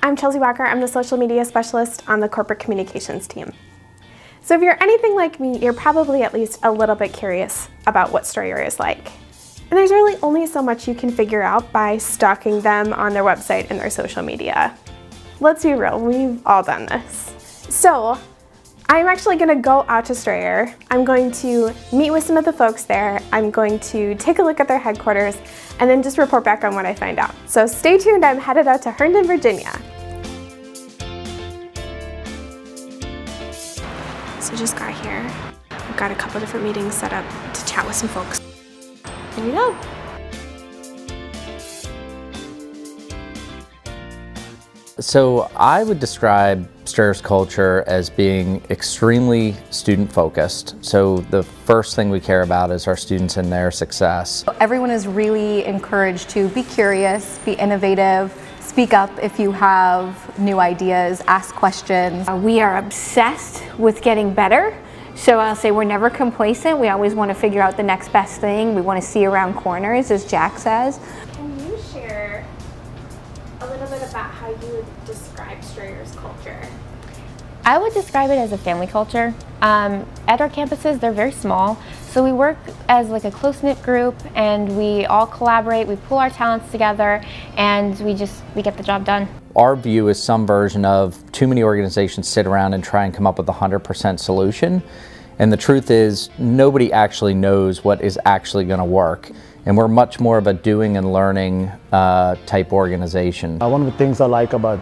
I'm Chelsea Walker. I'm the social media specialist on the corporate communications team. So if you're anything like me, you're probably at least a little bit curious about what Strayer is like. And there's really only so much you can figure out by stalking them on their website and their social media. Let's be real, we've all done this. So I'm actually going to go out to Strayer. I'm going to meet with some of the folks there. I'm going to take a look at their headquarters and then just report back on what I find out. So stay tuned, I'm headed out to Herndon, Virginia. So just got here. I've got a couple different meetings set up to chat with some folks. Here we go. So I would describe Strayer's culture as being extremely student focused. So the first thing we care about is our students and their success. Everyone is really encouraged to be curious, be innovative, speak up if you have new ideas, ask questions. We are obsessed with getting better. So I'll say we're never complacent. We always want to figure out the next best thing. We want to see around corners, as Jack says. Can you share a little bit about how you would describe Strayer's culture? I would describe it as a family culture. At our campuses, they're very small, so we work as like a close-knit group and we all collaborate, we pull our talents together, and we get the job done. Our view is some version of too many organizations sit around and try and come up with a 100% solution. And the truth is, nobody actually knows what is actually going to work. And we're much more of a doing and learning type organization. One of the things I like about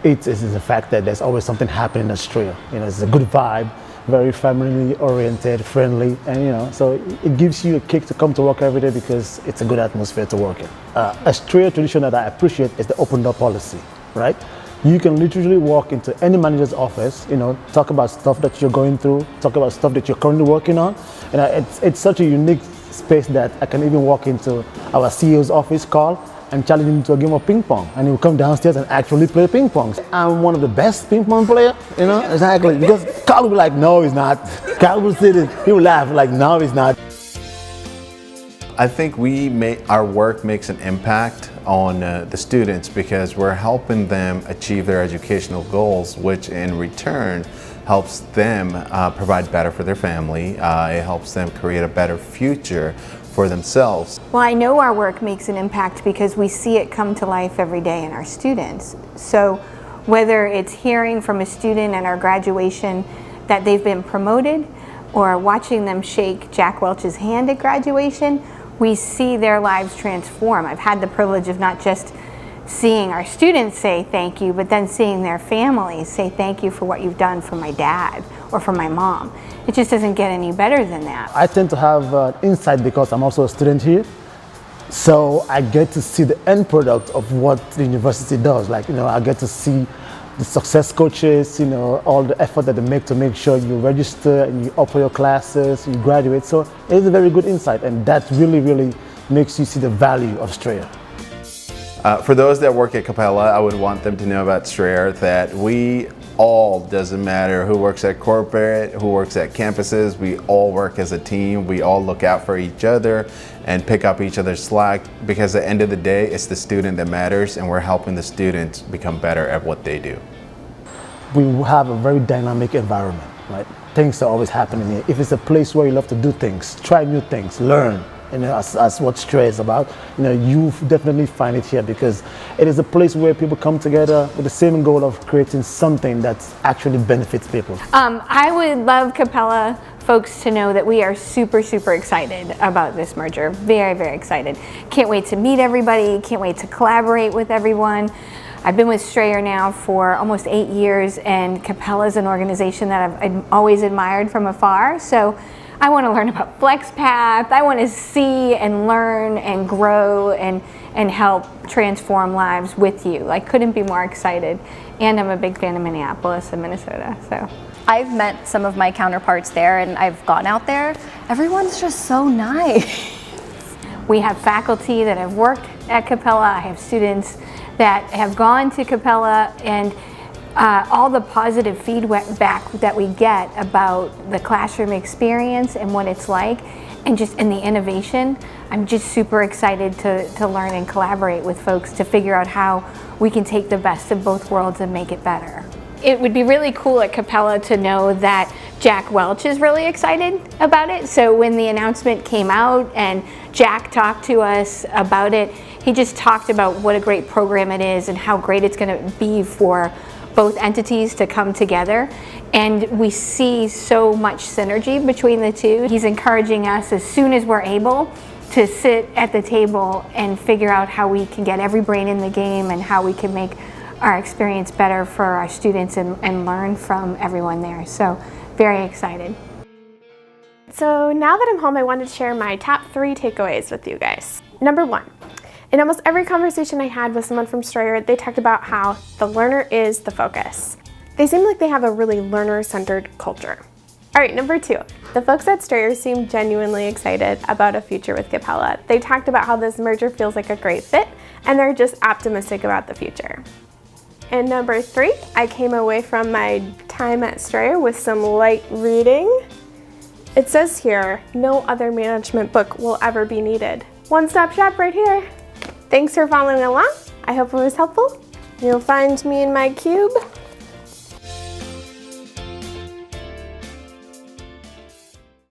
it is the fact that there's always something happening in Strayer. You know, it's a good vibe, very family oriented, friendly, and so it gives you a kick to come to work every day because it's a good atmosphere to work in. A Strayer tradition that I appreciate is the open door policy, right? You can literally walk into any manager's office, talk about stuff that you're going through, talk about stuff that you're currently working on. It's such a unique space that I can even walk into our CEO's office, Carl, and challenge him to a game of ping pong, and he will come downstairs and actually play ping pong. I'm one of the best ping pong players, exactly, because Carl will be like, no, he's not. Carl will sit and he will laugh like, no, he's not. I think our work makes an impact on the students because we're helping them achieve their educational goals, which in return helps them provide better for their family. It helps them create a better future for themselves. Well, I know our work makes an impact because we see it come to life every day in our students. So whether it's hearing from a student at our graduation that they've been promoted or watching them shake Jack Welch's hand at graduation, we see their lives transform. I've had the privilege of not just seeing our students say thank you, but then seeing their families say thank you for what you've done for my dad or for my mom. It just doesn't get any better than that. I tend to have insight because I'm also a student here. So I get to see the end product of what the university does. I get to see the success coaches, all the effort that they make to make sure you register and you offer your classes, you graduate. So it is a very good insight, and that really, really makes you see the value of Strayer. For those that work at Capella, I would want them to know about Strayer that we all, doesn't matter who works at corporate, who works at campuses, we all work as a team. We all look out for each other and pick up each other's slack because at the end of the day, it's the student that matters and we're helping the students become better at what they do. We have a very dynamic environment, right? Things are always happening here. If it's a place where you love to do things, try new things, learn, as what Strayer is about, you definitely find it here because it is a place where people come together with the same goal of creating something that actually benefits people. I would love Capella folks to know that we are super, super excited about this merger. Very, very excited. Can't wait to meet everybody. Can't wait to collaborate with everyone. I've been with Strayer now for almost 8 years, and Capella is an organization that I've always admired from afar. So I want to learn about FlexPath. I want to see and learn and grow and help transform lives with you. I couldn't be more excited. And I'm a big fan of Minneapolis and Minnesota. So I've met some of my counterparts there and I've gone out there. Everyone's just so nice. We have faculty that have worked at Capella. I have students that have gone to Capella, and all the positive feedback that we get about the classroom experience and what it's like and the innovation. I'm just super excited to learn and collaborate with folks to figure out how we can take the best of both worlds and make it better. It would be really cool at Capella to know that Jack Welch is really excited about it. So when the announcement came out and Jack talked to us about it, he just talked about what a great program it is and how great it's going to be for both entities to come together. And we see so much synergy between the two. He's encouraging us as soon as we're able to sit at the table and figure out how we can get every brain in the game and how we can make our experience better for our students and learn from everyone there. So very excited. So now that I'm home, I wanted to share my top 3 takeaways with you guys. Number 1, in almost every conversation I had with someone from Strayer, they talked about how the learner is the focus. They seem like they have a really learner-centered culture. All right, number 2, the folks at Strayer seem genuinely excited about a future with Capella. They talked about how this merger feels like a great fit, and they're just optimistic about the future. And number 3, I came away from my time at Strayer with some light reading. It says here, no other management book will ever be needed. One-stop shop right here. Thanks for following along. I hope it was helpful. You'll find me in my cube